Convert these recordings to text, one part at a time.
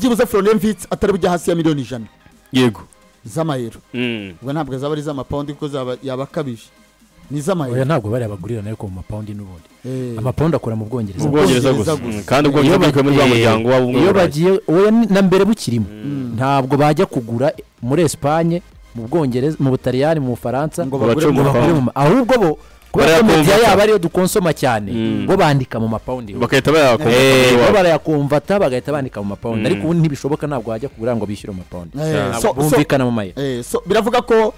byibuze Florian Wirtz atari bujya hasi ya miliyoni 100 yego z'amayero ubwo ntabwo zaba ari z'amapaundi kuko yabakabije ni z'amayero oya ntabwo bari abagurira nayo ko mu mapaundi n'ubundi amapaundi akora mu Bwongereza gusa kandi Ubwongereza bwikwe muri muryango wabo iyo bagiye oya na mbere bukirimo ntabwo bajya kugura muri Espagne mu Bwongereza mu Butaliyani mu Bufaransa ngo bagure ahubwo bo kubera media yabo ariyo dukonsoma cyane bo bandika mu mapaundi bakahita barayakumvata bagahita bandika mu mapaundi ariko ubu ntibishoboka ntabwo wajya kugura ngo bishyure mu mapaundi bumvikana mu mayero so biravuga ko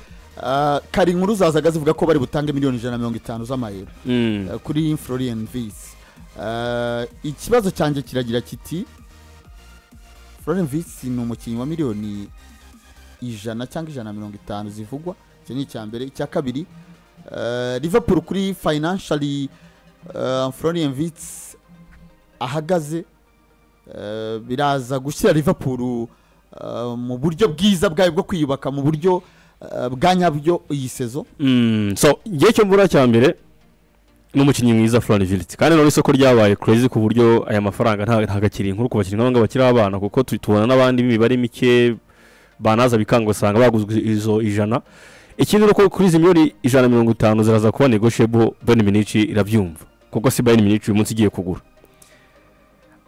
kari inkuru zazaga zivuga ko bari butange miliyoni 150 z'amayero kuri Florian Wirtz ikibazo cyanjye kiragira kiti Florian Wirtz ni umukinnyi wa miliyoni 100 cyangwa 150 zivugwa cyo ni icyambere icya kabiri Liverpool kuri financially Florian Wirtz ahagaze biraza gushyira Liverpool mu buryo bwiza bwayo bwo kwiyubaka mu buryo bwa nyabyo iyi sezo so ngiye cyo mbura cyambere n'umukinnyi mwiza Florian Wirtz kandi no isoko ryabaye crazy ku buryo aya mafaranga ntagakiri inkuru ku bakinnyi n'abanga bakira abana kuko tubona n'abandi bimibare mike banaza bikanga usanga baguzwe izo 100 ikindi nuko kuri izi miliyoni 150 ziraza kuba negotiable Bayern Munich irabyumva kuko si Bayern Munich uyu munsi igiye kugura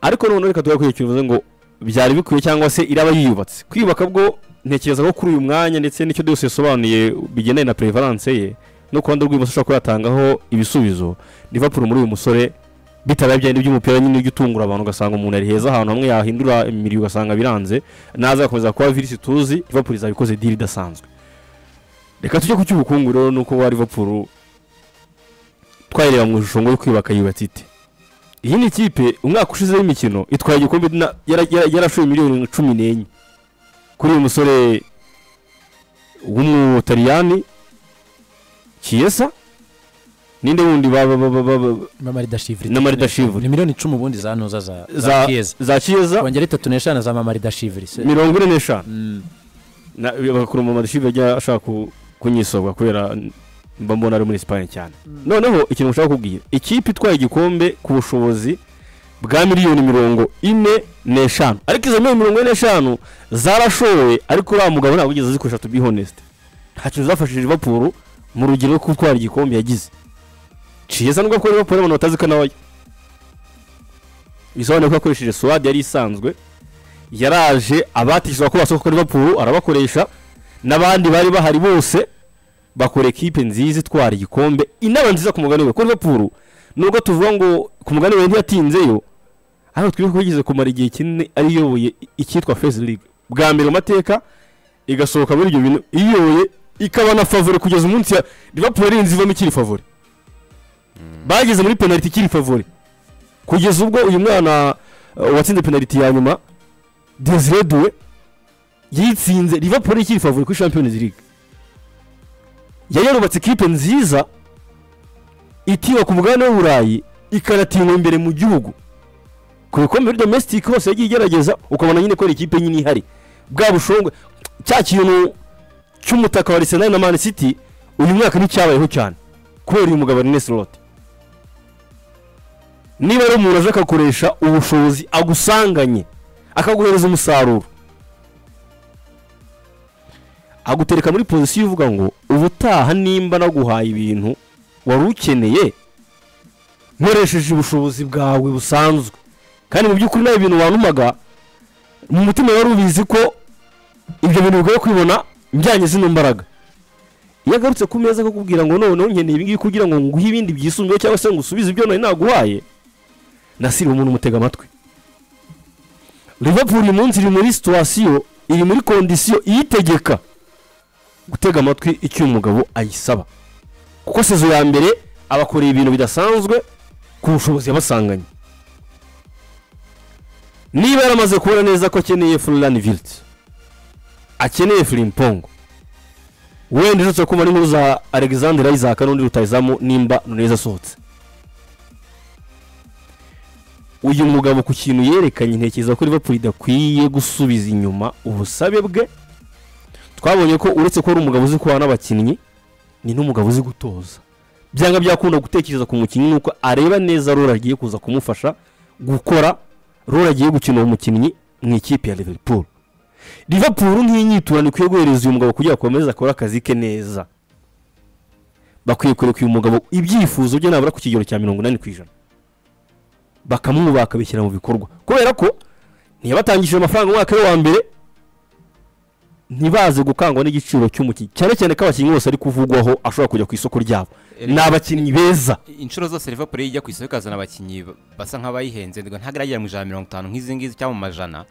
ariko none reka tuga kwikivuze ngo byari bikuye cyangwa se iraba yiyubatse kwiyubaka bwo ntekereza ko kuri uyu mwanya ndetse n'icyo dose yasobanuye bigeneye na prevalence ye no kwanda rw'imoso ushaka kuyatangaho ibisubizo Liverpool muri uyu musore bitabaye byandi by'umupira nyine y'utungura abantu gasanga umuntu ari heza ahantu hamwe yahindura imiriyo gasanga biranze naza akomeza kuba Wirtz tuzi Liverpool izabikoze deal idasanzwe reka tujye ku cy'ubukungu rero nuko wa Liverpool twayireba mu ishusho ngo kwibaka yubatse ite iyi ni ikipe umwaka ushize w'imikino itwaye igikombe yarashoye miliyoni 14 kuri uyu musore w'umutaliyani Chiesa ninde wundi Mamarida Shivri na Marida Shivri ni miliyoni 10 ubundi zanoza za Chiesa kongera 3 za Mamarida Shivri 45 na bakuru Mamarida Shivri ajya ashaka kunyisobwa kubera mbona ari muri Spain cyane noneho ikintu ushaka kubwira ikipe itwaye igikombe ku bushobozi bwa miliyoni 45 ariko izo miliyoni 45 zarashowe ariko uriya mugabo ntabwo ugeze zikoresha to be honest ntacyo zafashije Liverpool mu rugero rwo gutwara igikombe yagize Chiesa nubwo ko Liverpool abantu batazika nawe bisobanuye ko akoresheje Suarez yari isanzwe yaraje abatishwa ko basoko Liverpool arabakoresha nabandi bari bahari bose bakora equipe nziza itwara igikombe inaba nziza ku mugani we ko Liverpool nubwo tuvuga ngo ku mugani we ntiyatinzeyo aho twiko yigize kumara igihe kinini ari yoboye ikitwa First League bwa mbere mateka igasohoka muri ibyo bintu iyoboye ikaba na favori kugeza umunsi ya Liverpool ari nziva mikiri favori bageze muri penalty kiri favori kugeza ubwo uyu mwana watsinze penalty ya nyuma Desiré Doué yitsinze Liverpool ikiri favori ku Champions League yayorubatse equipe nziza itiwa ku mugabane w'Uburayi ikaratinwa imbere mu gihugu ku bikombe domestic hose yagiye igerageza ukabona nyine ko ari equipe nyine ihari bwa bushongwe cya kintu cy'umutaka wa Arsenal na Man City uyu mwaka ni cyabayeho cyane kubera uyu mugabo Arne Slot niba ari umuntu aje akakoresha ubushobozi agusanganye akaguhereza umusaruro agutereka muri position uvuga ngo ubutaha nimba naguhaye ibintu wari ukeneye nkoresheje ubushobozi bwawe busanzwe kandi mu by'ukuri nayo ibintu wanumaga mu mutima wari ubizi ko ibyo bintu bigoye kwibona njyanye zino mbaraga iyo agarutse ku meza akakubwira ngo none nkeneye ibingibi kugira ngo nguhe ibindi byisumbuye cyangwa se ngo usubize ibyo nari naguhaye nasiri umuntu mutega amatwi Liverpool umunsi iri muri situation iri muri condition iyitegeka gutega amatwi icyo umugabo ayisaba kuko sezo ya mbere abakoreye ibintu bidasanzwe ku bushobozi yabasanganye niba yaramaze kubona neza ko akeneye Florian Wirtz akeneye Frimpong wenda ndetse ko mari nkuru za Alexander Isaac n'undi rutayizamu nimba neza sohotse uyu mugabo ku kintu yerekanye intekeza ko Liverpool idakwiye gusubiza inyuma ubusabe bwe twabonye ko uretse ko ari umugabo uzi kubana n'abakinnyi ni n'umugabo uzi gutoza byanga byakunda gutekereza ku mukinnyi nuko areba neza rora agiye kuza kumufasha gukora rora agiye gukina umukinnyi mu ikipe ya Liverpool nk'inyiturano ikwiye guhereza uyu mugabo kugira ngo akomeze akore akazi ke neza, bakwiye kureka uyu mugabo ibyifuzo bye nabura ku kigero cya 80%, bakamwubaha bakabishyira mu bikorwa, kubera ko ntiyabatangishije amafaranga umwaka we wa mbere, ntibaze gukangwa n'igiciro cy'umukinnyi, cyane cyane ko abakinnyi bose ari kuvugwaho ashobora kujya ku isoko ryabo, ni abakinnyi beza. Inshuro zose Liverpool ijya ku isoko ikazana abakinnyi basa nk'abayihenze, ntabwo iragera mu 150 nk'izi ngizi cyangwa mu majana,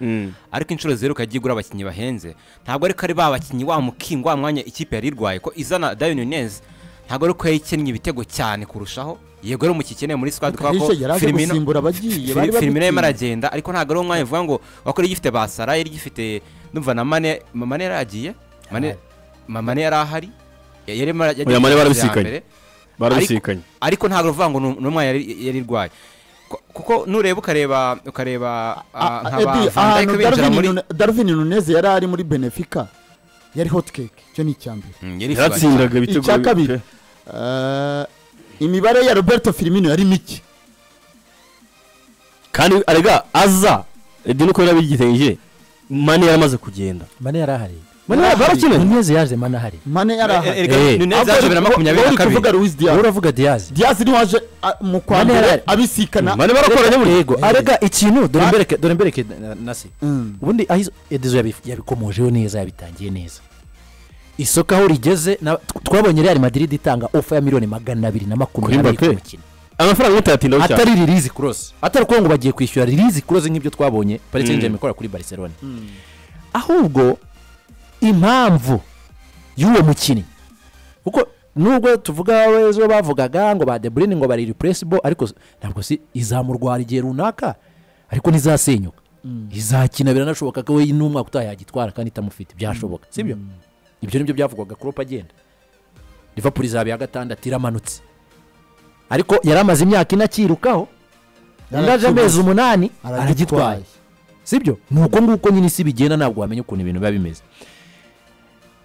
ariko inshuro ziheruka yagiye igura abakinnyi bahenze, ntabwo ariko ari ba bakinnyi wa mukingo wa mwanya ikipe yari irwaye ko izana Darwin Nunez, ntabwo ariko yayikennye ibitego cyane kurushaho, yego ari umukikeneye muri squad kwa ko Firmino yaragenda, ariko ntabwo ari umwanya uvuga ngo wakora igifite Basara yari gifite numva na Mane yaragiye, Mane yarahari yari barabisikanye, ariko ntabwo uvuga ngo n'umwanya yari irwaye, kuko nureba ukareba nk'aba binjira muri Darwin Nunez yari ari muri Benfica, yari hot cake, cyo ni icyambere yaratsindaga ibitego. icya kabiri imibare ya Roberto Firmino yari mike, kandi arega aza Edino ko yarabigiteje, Mane yaramaze kugenda, Mane yarahari, barakina Nunez yaje Mane ahari, Mane yarahari, Nunez yaje 2022, uvuga Luis Diaz, uravuga Diaz ni waje mu kwambere abisikana, Mane barakoranye muri yego, arega ikintu dore mbereke nasi ubundi aho Edizo yabikomojeho neza, yabitangiye neza, isoko aho rigeze twabonye Real Madrid itanga offer ya $220 ku mukino, amafaranga mutatindaho cyane, atari release cross, atari ko ngo bagiye kwishyura release cross nk'ibyo twabonye Paris Saint-Germain ikora kuri Barcelona, ahubwo impamvu y'uwo mukinnyi, kuko nubwo tuvuga wezo bavugaga ngo ba De Bruyne ngo bari irreplaceable, ariko ntabwo si izamurwara igihe runaka, ariko nizasenyuka izakina biranashoboka ko we n'umwaka utayagitwara kandi itamufite, byashoboka sibyo? Ibyo nibyo byavugwaga Klopp agenda, Liverpool izabe ya gatandatu iramanutse, ariko yaramaze imyaka inakirukaho, ndaje amezi 8 aragitwaye, sibyo? Nuko nguko nyine isi bigenda, ntabwo wamenye ukuntu ibintu biba bimeze.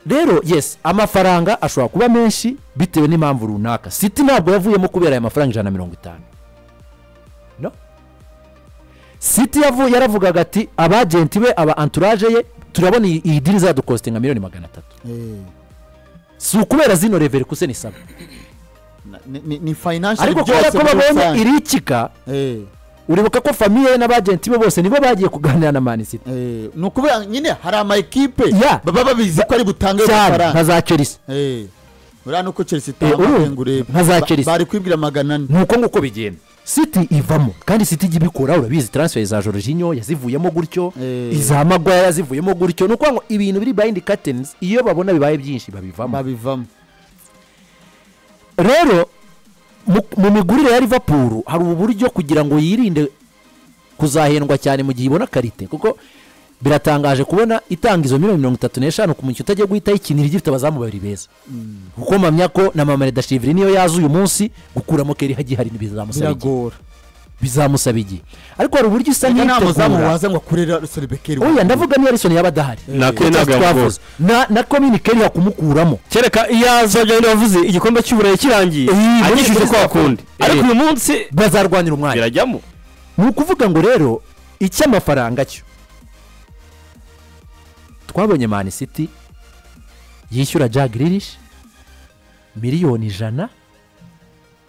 Rero yes, amafaranga ashobora kuba menshi bitewe n'impamvu runaka. City ntabwo yavuyemo kubera aya mafaranga 150, no. City yaravugaga ati abagenti be aba entourage ye turabona iyi deal za dukostinga $300,000, si ukubera zino Leverkusen isaba, ni financial, ariko kubera ko babonye irikika, uribuka ko famille n'abagenti be bose nibo bagiye kuganira na Man City, no kubera nyine hari ama equipe baba babizi ko ari butange amafaranga nka za Chelsea, urano ko Chelsea tamangure bari kwibwira 400, nuko nguko bigenda. City ivamo, kandi City gibikora, urabizi transfer za Jorginho yazivuyemo gutyo, izamagwa yazivuyemo gutyo, nuko ngo ibintu biri behind curtains, iyo babona bibaye byinshi babivamo. Rero mu migurire ya Liverpool hari uburyo kugira ngo yirinde kuzahendwa cyane mu gihe ibona karite, kuko biratangaje kubona itanga izo $35 ku mucyo utagiye guhita ikinira igifite abazamu babiri beza, kuko mamya ko na Mamare Dashivri niyo yaza uyu munsi gukuramo Keri hagiye hari bizamusaba igihe, ariko hari uburyo isa n'amuzamu waza ngo kurera Solibekeri, oya ndavuga ni Alisson yabadahari na communication yakumukuramo, kereka iyaza byo bavuze igikombe cy'uburayi kirangiye agishije kwa kundi, ariko uyu munsi bazarwanira umwanya birajyamo. Ni ukuvuga ngo rero icyo amafaranga cyo twabonye Man City yishyura Jack Grealish $100,000,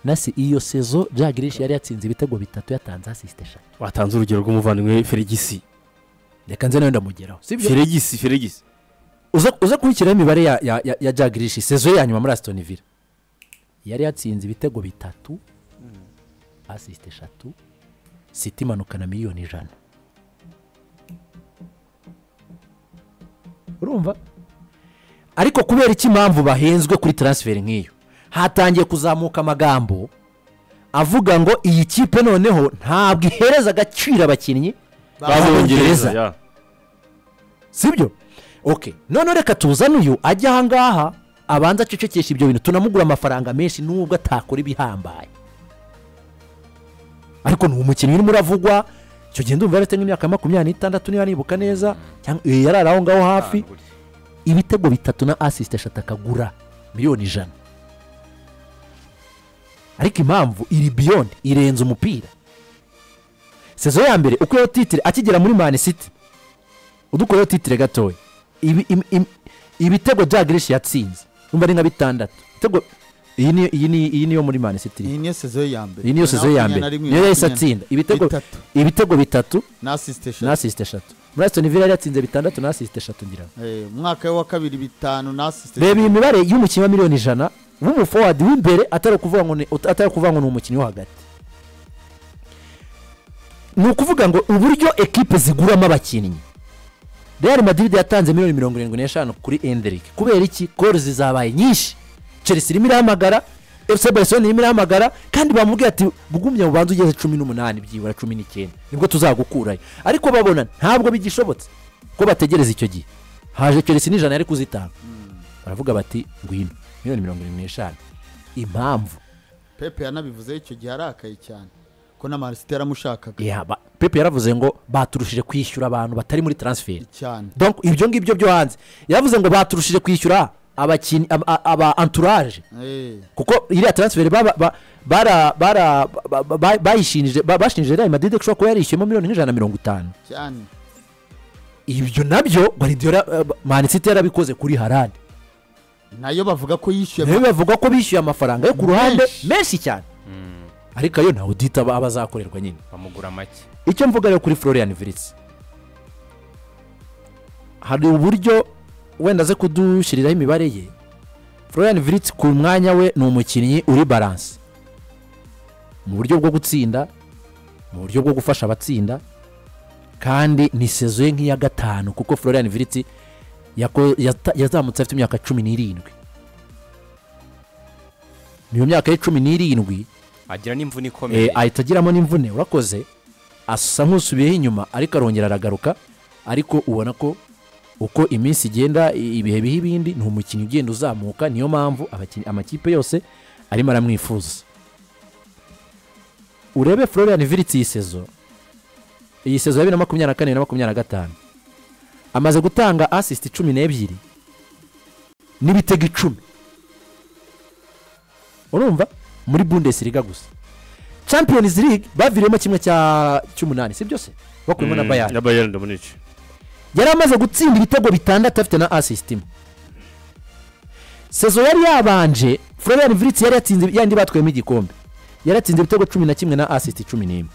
nasi iyo sezo Jack Grealish yari yatsinze ibitego 3 yatanze assist 5. Watanze urugero rw'umuvandimwe Fergisi, reka nze nawe ndamugeraho, sibyo? Fergisi uza kurikira imibare ya Jack Grealish sezo ya nyuma muri Aston Villa, yari yatsinze ibitego 3 assist 3, City manukana $1,000,000. Urumva? Ariko kubera iki impamvu bahenzwe kuri transfer nk'iyo, hatangiye kuzamuka amagambo avuga ngo iyi kipe noneho ntabwo ihereza agaciro abakinnyi babongereza, sibyo? Okay, none reka tuzane uyu ajya ahangaha abanza acecekesha ibyo bintu, tunamugura amafaranga menshi nubwo atakora ibihambaye, ariko ni umukinnyi urimo uravugwa, icyo gihe ndumva yarate nk'imyaka 26 niba nibuka neza, cyangwa yarari aho ngaho hafi, ibitego 3 na assist 5 akagura $100,000. Ariko impamvu iri beyond irenze umupira. Sezo ya mbere uko yo titre akigera muri Man City udukoreho titire gatoya ibitego Jack Grealish yatsinze numva ari nka 6 ibitego iyi niyo muri Man City iyi niyo sezo ya mbere iyi niyo sezo ya mbere niyo yahise atsinda ibitego 3 na assist 3 muri Aston Villa yatsinze 6 na assist 3 ngira umwaka wa kabiri 5 na assist reba imibare y'umukinnyi wa miliyoni 100 w'umu forward w'imbere atari kuvuga ngo ni umukinnyi wo hagati ni ukuvuga ngo uburyo ekipe ziguramo abakinnyi Real Madrid yatanze miliyoni 75 kuri Endrick kubera iki goals zabaye nyinshi Chelsea irimo irahamagara FC Barcelona irimo irahamagara kandi bamubwiye ati bugumye mu bantu ugeze 18 byibura 19 nibwo tuzagukurayo ariko babona ntabwo bigishobotse ko bategereza icyo gihe haje Chelsea n'ijana yari kuzitanga baravuga bati ngwino miliyoni 75 impamvu Pepe yanabivuze icyo gihe arakaye cyane ko na Man City yaramushakaga Pepe yaravuze ngo baturushije kwishyura abantu batari muri transfer cyane donc ibyo ngibyo byo hanze yavuze ngo baturushije kwishyura abakinnyi aba entourage kuko iriya transfer bashinje Real Madrid ko shobora yarishyemo miliyoni 150 cyane ibyo nabyo Guardiola Man City yarabikoze kuri Haaland nayo bavuga ko yishyuye amafaranga yo ku ruhande menshi cyane ariko ayo nta audit abazakorerwa nyine bamugura make icyo mvuga rero kuri Florian Wirtz hari uburyo wenda ze kudushyiriraho imibare ye Florian Wirtz ku mwanya we ni umukinnyi uri balance mu buryo bwo gutsinda mu buryo bwo gufasha abatsinda kandi ni sezo ye nk'iya 5 kuko Florian Wirtz yazamutse afite imyaka 17 mu myaka ya 17 agira n'imvune ikomeye ahita agiramo n'imvune urakoze asa nk'usubiyeho inyuma ariko arongera aragaruka ariko ubona ko uko iminsi igenda ibihe biha ibindi ni umukinnyi ugenda uzamuka niyo mpamvu amakipe yose arimo aramwifuza urebe Florian Wirtz iyi sezo ya 2024 na 2025 amaze gutanga assist 12 n'ibitego 10 urumva muri Bundesliga gusa Champions League baviremo kimwe cy'umunani si byose bakuyemo na Bayern Munich yari amaze gutsinda ibitego 6 afite na assist sezo yari yabanje Florian Wirtz yari yatsinze yandi batwemo igikombe yari yatsinze ibitego 11 na assist 11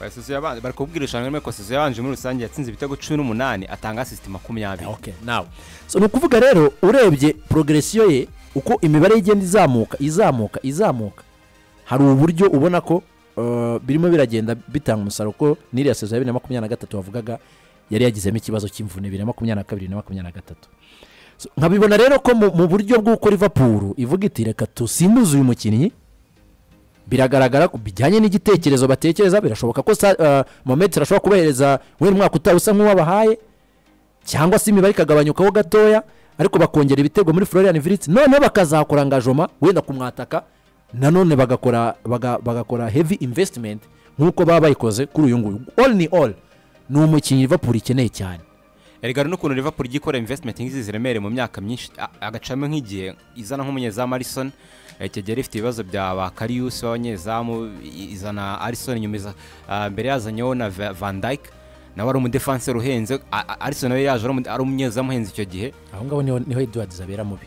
sezo yabanje barakubwira shanwe ko sezo yabanje muri rusange yatsinze ibitego 18 atanga assist 20 okay now so no kuvuga rero urebye progression ye uko imibare igenda izamuka hari uburyo ubona ko birimo biragenda bitanga umusaruro ko n'iriya sezo ya 2023 wavugaga yari yagizemo ikibazo cy'imvune 2022 na 2023 nkabibona rero ko mu buryo bw'uko Liverpool ivuga iti reka tusimbuze uyu mukinnyi biragaragara ko bijyanye n'igitekerezo batekereza birashoboka ko Mohamed arashobora kubahereza wenda mwaka utawusa nk'uwabahaye cyangwa se imibare ikagabanyukaho gatoya ariko bakongera ibitego muri Florian Wirtz none bakazakora engagement wenda kumwataka nanone bagakora heavy investment nkuko baba bayikoze kuri uyu nguyu all ni umukinnyi Liverpool ikeneye cyane erigara n'ukuntu Liverpool igikora investment ngizi ziremere mu myaka myinshi agacamo nk'igihe izana nk'umunyezamu Alisson kigera ifite ibibazo bya ba Karius w'abanyezamu izana Alisson nyumiza mbere yazanyeho na Van Dijk nawe ari umudefenseur uhenze Alisson nawe yaje ari umunyezamu uhenze icyo gihe aho ngaho niho Edward zabera mubi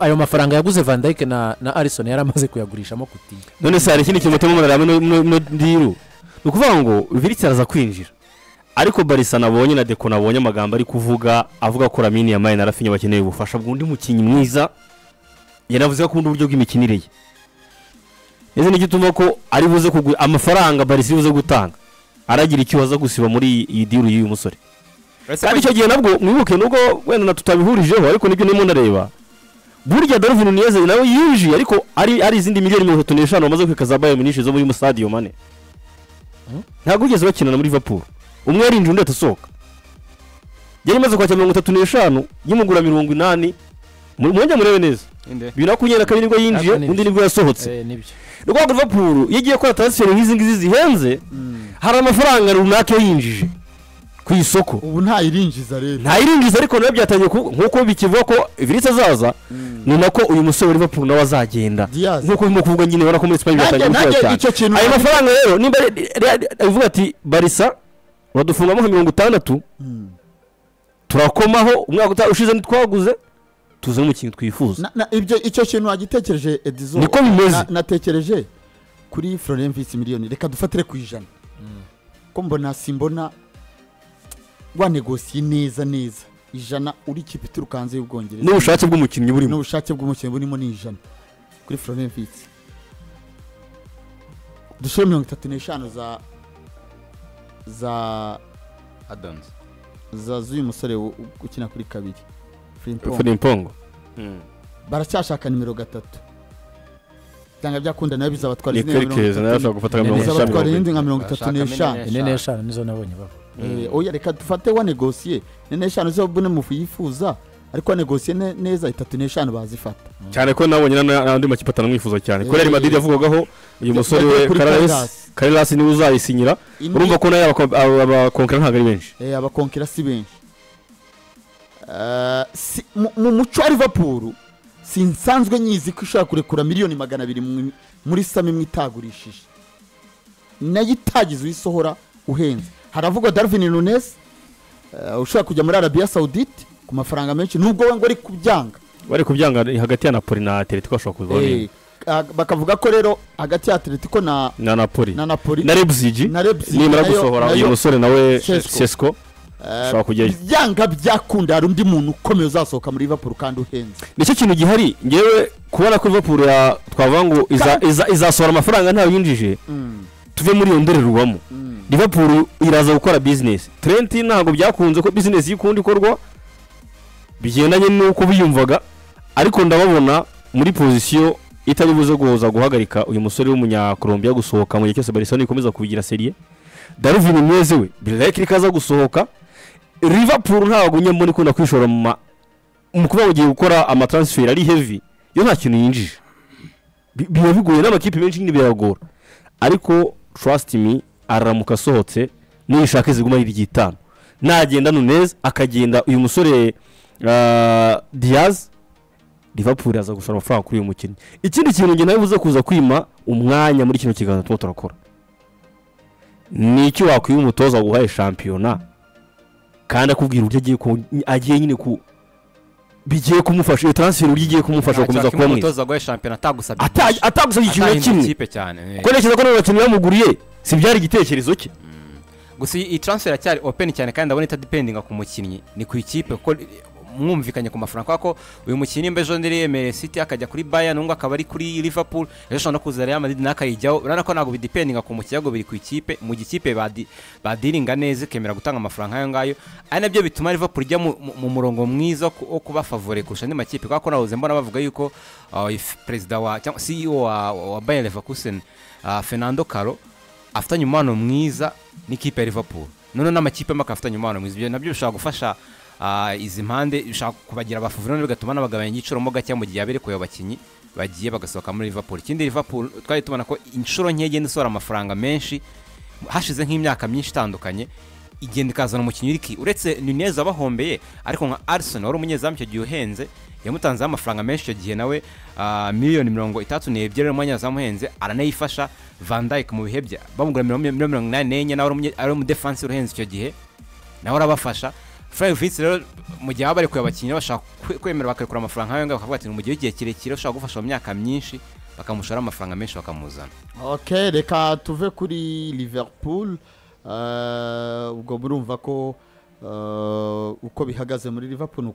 ayo mafaranga yaguze Van Dijk na Alisson yaramaze kuyagurishamo kuti none se hari ikindi kintu mutema umuntu arame no diru ukuvuga ngo Wirtz araza kwinjira ariko Barca nabonye na Deco nabonye amagambo ari kuvuga avuga ko Lamine Yamal na Rafinha bakeneye ubufasha bw'undi mukinnyi mwiza yanavuze ko uburyo bw'imikinire ye ese n'igituma ko ari buze kugura amafaranga Barca buze gutanga aragira ikibazo gusiba muri iyi diru y'uyu musore kandi icyo gihe nabwo mwibuke nubwo wenda tutabihurijeho ariko nibyo nimo ndareba burya Darwin Nunez nawe yinjiye ariko ari izindi miliyoni 35 bamaze kwikaza Bayern Munich zo muri Sadio Mane ntabwo ugeze bakina muri Liverpool umwe yarinje undi atasohoka yari maze kwakira 35 y'imugura 80 mwenge murebe neza birakunyera kabiri ngo yinjiye undi nibwo yasohotse nibyo rwego Liverpool yagiye ko transfer nk'izi ngizi zihenze hari amafaranga runaka yinjije ku isoko ubu nta irinjiza rero nta irinjiza ariko nawe byatangiye nkuko bikivuga ko Wirtz azaza ni nako uyu musore Liverpool nawe azagenda nkuko bimo kuvuga nyine ubona ko muri Spain byatangiye gukora cyane ayo mafaranga rero nimba ivuga ati Barca uradufungamo nka 60 turakomaho umwaka ushize ntitwaguze tuze umukinnyi twifuza icyo kintu wagitekereje Edizo niko bimeze natekereje kuri Florian Wirtz miliyoni reka dufatire ku ijana ko mbona simbona wanegosiye neza ijana uri kipe ituruka hanze y'Ubwongereza n'ubushake bw'umukinnyi burimo ni ijana kuri Florian Wirtz dushire 35 za addons z'uyu musore ukina kuri kabiri Frimpong baracyashaka nimero 3 cyangwa byakunda nayo bizabatwara izindi nka 35 nene eshanu nizo nabonye bava oya reka dufate wa negosiye nene eshanu zo bune mu yifuza ariko negosiye neza 35 bazifata cyane ko nabonye n'andi makipe atanamwifuza cyane ko Real Madrid yavugagaho uyu musore we Carles ni uzayisinyira urumva ko nayo abakonkera ntabwo ari benshi abakonkera si benshi mu muco wa Liverpool sinsanzwe nyizi ko ishaka kurekura miliyoni 200 muri sami mwitagurishije nayo itagize uyisohora uhenze haravugwa Darwin Núñez ushaka kujya muri Arabia Saudite ku mafaranga menshi nubwo we ngo ari kubyanga hagati ya Napoli na Atletico ashobora kuzabona bakavuga ko rero hagati ya Atletico na Napoli na Leipzig nimara gusohora uyu musore nawe Cesco ashobora kujyayo byanga byakunda hari undi muntu ukomeye uzasohoka muri Liverpool kandi uhenze nicyo kintu gihari ngewe kubona ko Liverpool twavuga ngo izasohora amafaranga ntayo yinjije tuve muri iyo ndorerwamo Liverpool iraza gukora business Trent ntabwo byakunze ko business y'ikundi ikorwa bigendanye nuko biyumvaga ariko ndababona muri position itaribuze guhagarika uyu musore w'umunya Colombia gusohoka mu gihe cyose Barcelona ikomeza kubigira serie Darwin Núñez we Bilek ikaza gusohoka Liverpool ntabwo nyembona ikunda kwishora mu kuba ugiye gukora ama transfer ari heavy yo nta kintu yinjije biba bigoye n'amakipe menshi nyine biragora ariko trust me aramuka sohotse nishaka ziguma ari 5 nagenda Núñez akagenda uyu musore Diaz Liverpool yaza gushora amafaranga kuri uyu mukinnyi ikindi kintu nge nabivuze kuza kwima umwanya muri kino kiganiro turakora nicyo wakwiye umutoza guhaye championnat kandi akubwira uburyo agiye nyine ku bigiye kumufasha iyo transfer ugiye kumufasha gukomeza kuba mwiza umutoza guhaye championnat atagusabye ikintu kimwe ko neza ko n'abakinnyi bamuguriye si byari igitekerezo cye gusa iyi transfer cyari open cyane kandi ndabona itadependinga ku mukinnyi ni ku ikipe kuko mwumvikanye ku mafaranga ko uyu mukinnyi mbejo ndiri City akajya kuri Bayern nungu akaba ari kuri Liverpool ejo no kuza Real Madrid nakayijyaho urana ko nago bidependinga ku mukinnyi biri ku ikipe mu gikipe badiringa neza kemera gutanga amafaranga ayo ngayo ari nabyo bituma Liverpool ijya mu murongo mwiza wo kuba favore kurusha andi makipe kuko nahoze mbona bavuga yuko president wa cyangwa CEO wa Bayer Leverkusen Fernando Caro afitanye umubano mwiza n'ikipe ya Liverpool none n'amakipe makafitanye umubano mwiza ibyo nabyo bishaka gufasha izi mpande bishaka kubagira abafavori bigatuma n'abagabanya igiciro mo gake mu gihe aberekuye abakinnyi bagiye bagasohoka muri Liverpool ikindi Liverpool twari tubona ko inshuro nke igenda isora amafaranga menshi hashize nk'imyaka myinshi itandukanye igenda ikazana umukinnyi uriki uretse Núñez abahombeye ariko nka Alisson wari umunyezamu icyo gihe uhenze yamutanzeho amafaranga menshi icyo gihe nawe miliyoni 32 rero umunyezamu uhenze aranayifasha Van Dijk mu bihe bya bamugura 84 nawe ari mu defense uhenze icyo gihe nawe arabafasha Florian Wirtz rero mu gihe bari kuyabakinnyi bashaka kwemera bakarekura amafaranga ayo ngabo bakavuga ati mu gihe kirekire ushaka gufasha mu myaka myinshi bakamushora amafaranga menshi bakamuzana okay reka tuve kuri Liverpool ubwo murumva ko uko bihagaze muri Liverpool